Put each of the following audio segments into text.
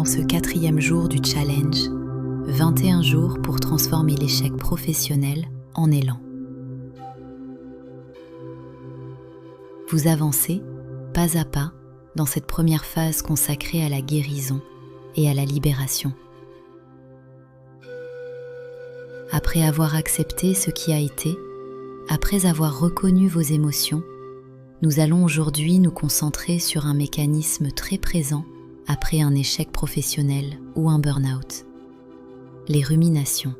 dans ce 4e jour du challenge 21 jours pour transformer l'échec professionnel en élan. Vous avancez, pas à pas, dans cette première phase consacrée à la guérison et à la libération. Après avoir accepté ce qui a été, après avoir reconnu vos émotions, nous allons aujourd'hui nous concentrer sur un mécanisme très présent après un échec professionnel ou un burn-out, les ruminations.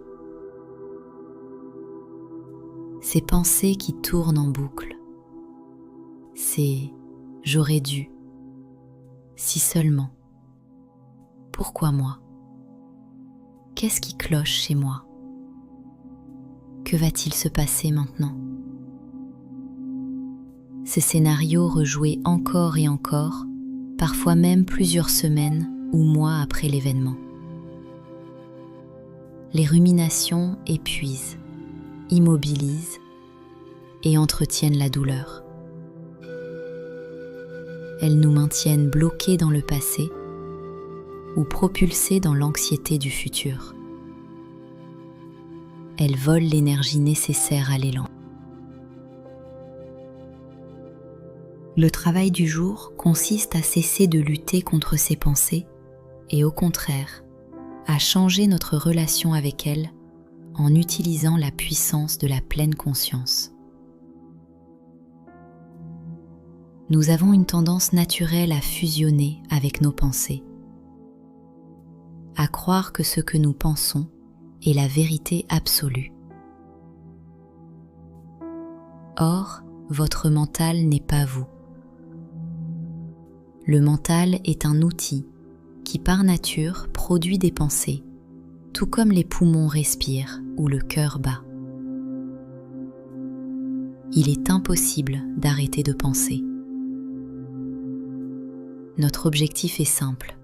Ces pensées qui tournent en boucle, c'est « j'aurais dû »,« si seulement »,« pourquoi moi ?» Qu'est-ce qui cloche chez moi ? Que va-t-il se passer maintenant ? Ces scénarios rejoués encore et encore, parfois même plusieurs semaines ou mois après l'événement. Les ruminations épuisent, immobilisent et entretiennent la douleur. Elles nous maintiennent bloqués dans le passé ou propulsés dans l'anxiété du futur. Elles volent l'énergie nécessaire à l'élan. Le travail du jour consiste à cesser de lutter contre ces pensées et au contraire, à changer notre relation avec elles en utilisant la puissance de la pleine conscience. Nous avons une tendance naturelle à fusionner avec nos pensées, à croire que ce que nous pensons est la vérité absolue. Or, votre mental n'est pas vous. Le mental est un outil qui par nature produit des pensées, tout comme les poumons respirent ou le cœur bat. Il est impossible d'arrêter de penser. Notre objectif est simple,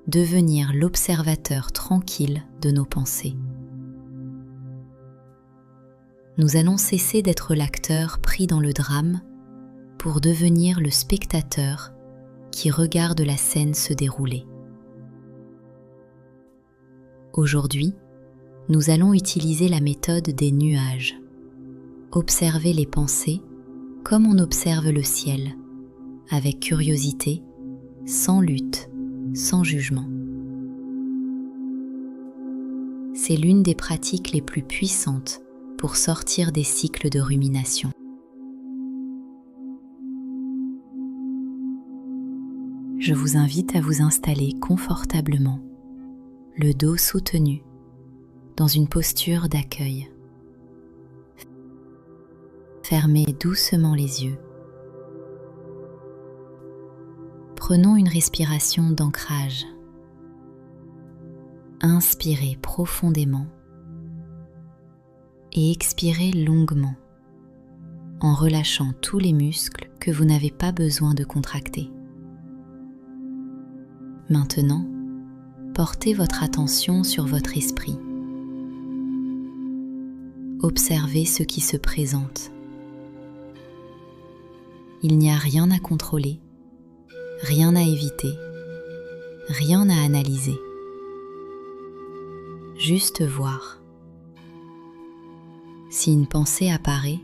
devenir l'observateur tranquille de nos pensées. Nous allons cesser d'être l'acteur pris dans le drame pour devenir le spectateur qui regarde la scène se dérouler. Aujourd'hui, nous allons utiliser la méthode des nuages. Observer les pensées comme on observe le ciel, avec curiosité, sans lutte, sans jugement. C'est l'une des pratiques les plus puissantes pour sortir des cycles de rumination. Je vous invite à vous installer confortablement, le dos soutenu, dans une posture d'accueil. Fermez doucement les yeux. Prenons une respiration d'ancrage. Inspirez profondément et expirez longuement en relâchant tous les muscles que vous n'avez pas besoin de contracter. Maintenant, portez votre attention sur votre esprit. Observez ce qui se présente. Il n'y a rien à contrôler, rien à éviter, rien à analyser. Juste voir. Si une pensée apparaît,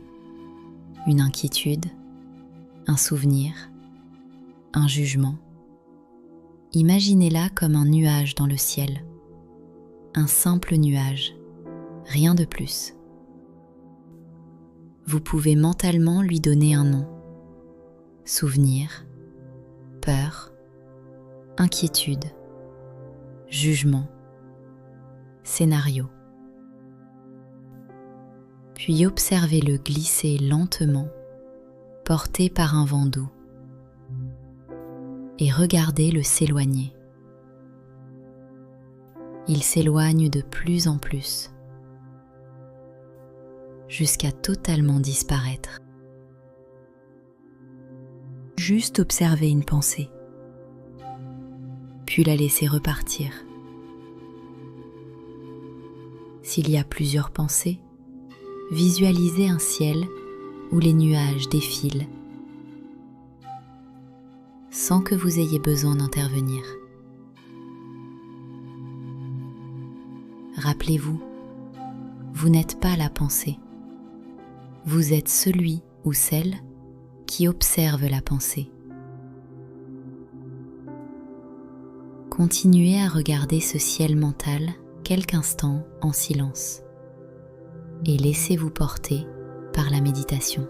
une inquiétude, un souvenir, un jugement, imaginez-la comme un nuage dans le ciel, un simple nuage, rien de plus. Vous pouvez mentalement lui donner un nom. Souvenir, peur, inquiétude, jugement, scénario. Puis observez-le glisser lentement, porté par un vent doux. Et regardez-le s'éloigner. Il s'éloigne de plus en plus, jusqu'à totalement disparaître. Juste observer une pensée, puis la laisser repartir. S'il y a plusieurs pensées, visualisez un ciel où les nuages défilent sans que vous ayez besoin d'intervenir. Rappelez-vous, vous n'êtes pas la pensée. Vous êtes celui ou celle qui observe la pensée. Continuez à regarder ce ciel mental quelques instants en silence et laissez-vous porter par la méditation.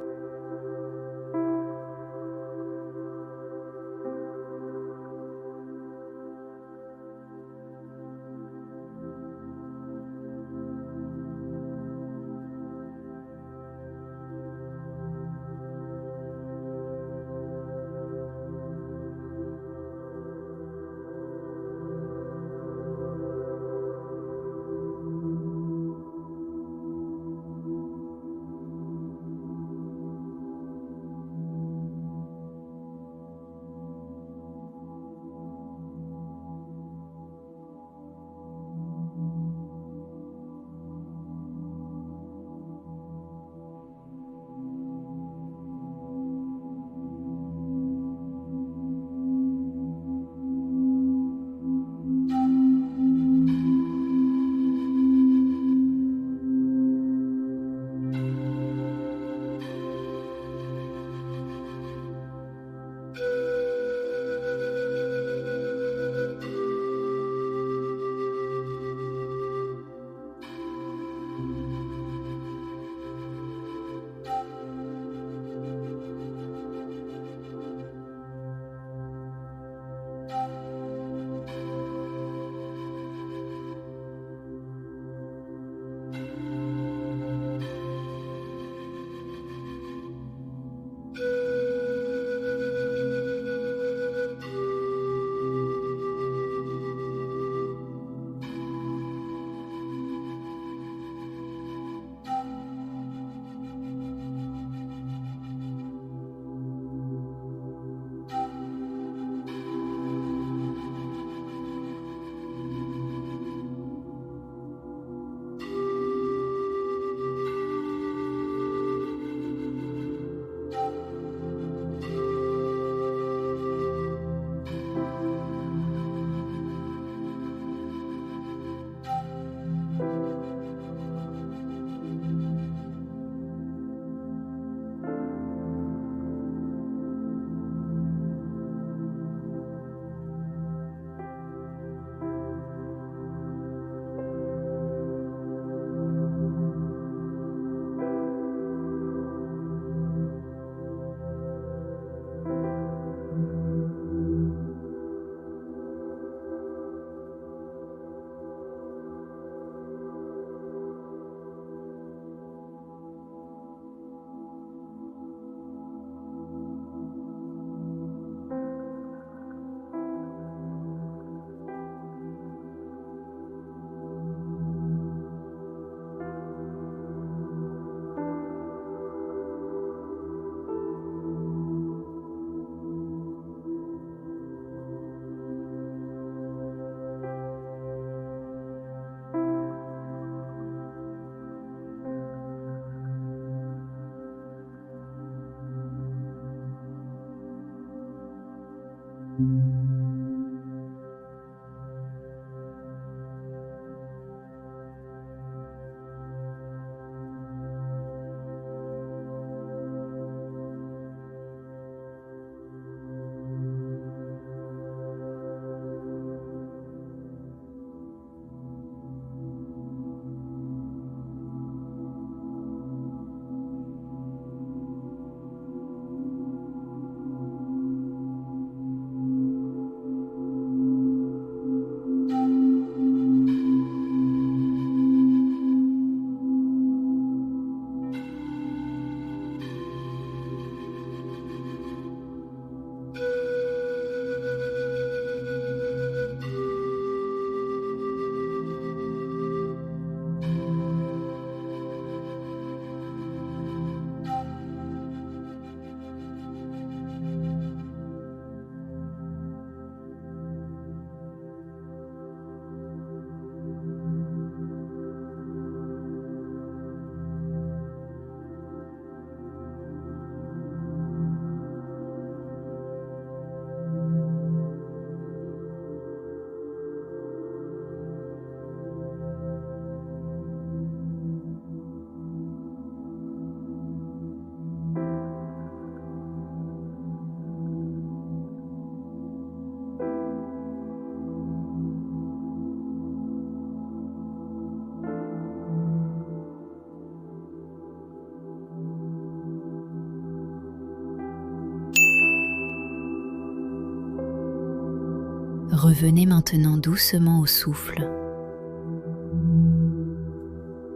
Revenez maintenant doucement au souffle.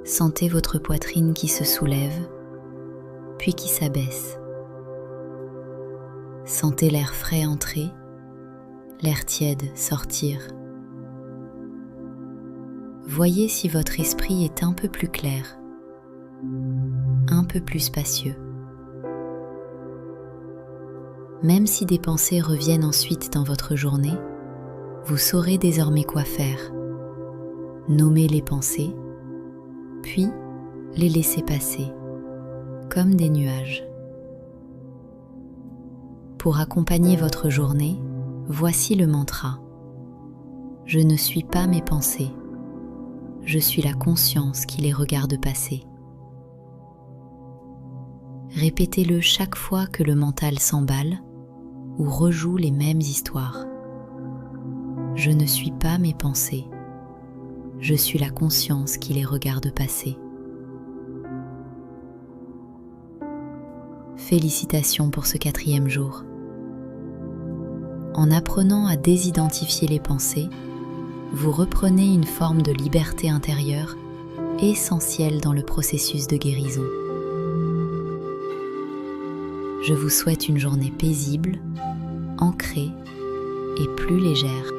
Sentez votre poitrine qui se soulève, puis qui s'abaisse. Sentez l'air frais entrer, l'air tiède sortir. Voyez si votre esprit est un peu plus clair, un peu plus spacieux. Même si des pensées reviennent ensuite dans votre journée, vous saurez désormais quoi faire. Nommer les pensées, puis les laisser passer, comme des nuages. Pour accompagner votre journée, voici le mantra. Je ne suis pas mes pensées, je suis la conscience qui les regarde passer. Répétez-le chaque fois que le mental s'emballe ou rejoue les mêmes histoires. Je ne suis pas mes pensées, je suis la conscience qui les regarde passer. Félicitations pour ce 4e jour. En apprenant à désidentifier les pensées, vous reprenez une forme de liberté intérieure essentielle dans le processus de guérison. Je vous souhaite une journée paisible, ancrée et plus légère.